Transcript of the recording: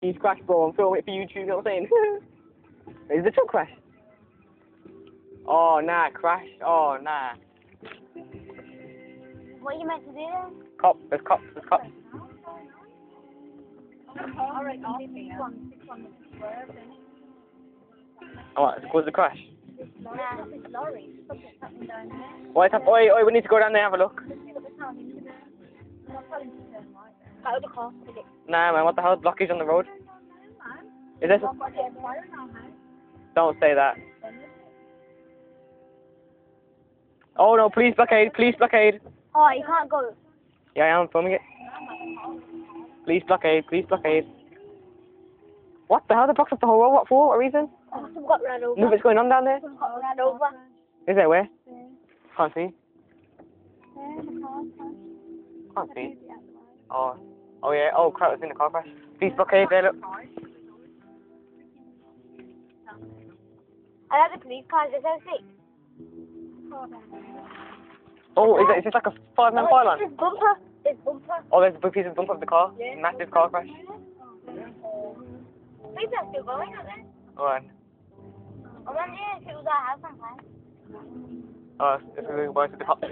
He's crashed, bro. I'm filming it for YouTube, you know what I'm saying? Is the truck crash? Oh, nah, crash. Oh, nah. What are you meant to do then? Cop, there's cops, there's cops. Alright, Oh, what, it's caused the crash? nah, it's lorry. Something's happening down there. Oi, we need to go down there and have a look. Out of the car. Nah, man, what the hell? Blockage on the road. Is this? Don't say that. Oh no, police blockade, police blockade. Oh, you can't go. Yeah, I am filming it. Police blockade, police blockade. What the hell? They blocked up the whole road. What for? What reason? Someone got ran over. Nothing's going on down there? Someone got ran over. Is there? Where? Yeah. Can't see. Yeah, the car crash. Can't see. Oh. Oh yeah. Oh crap! It's in the car crash. Police blockade there. Look. I have the police cars. Is there 6? Oh, is this like a 5-man pylon? There's bumper. There's bumper. Oh, there's a big piece of bump of the car. Yeah. Massive car crash. Maybe I'm still going, aren't they? Alright. I wonder if it was our house on fire. Oh, it's really worse with the cops.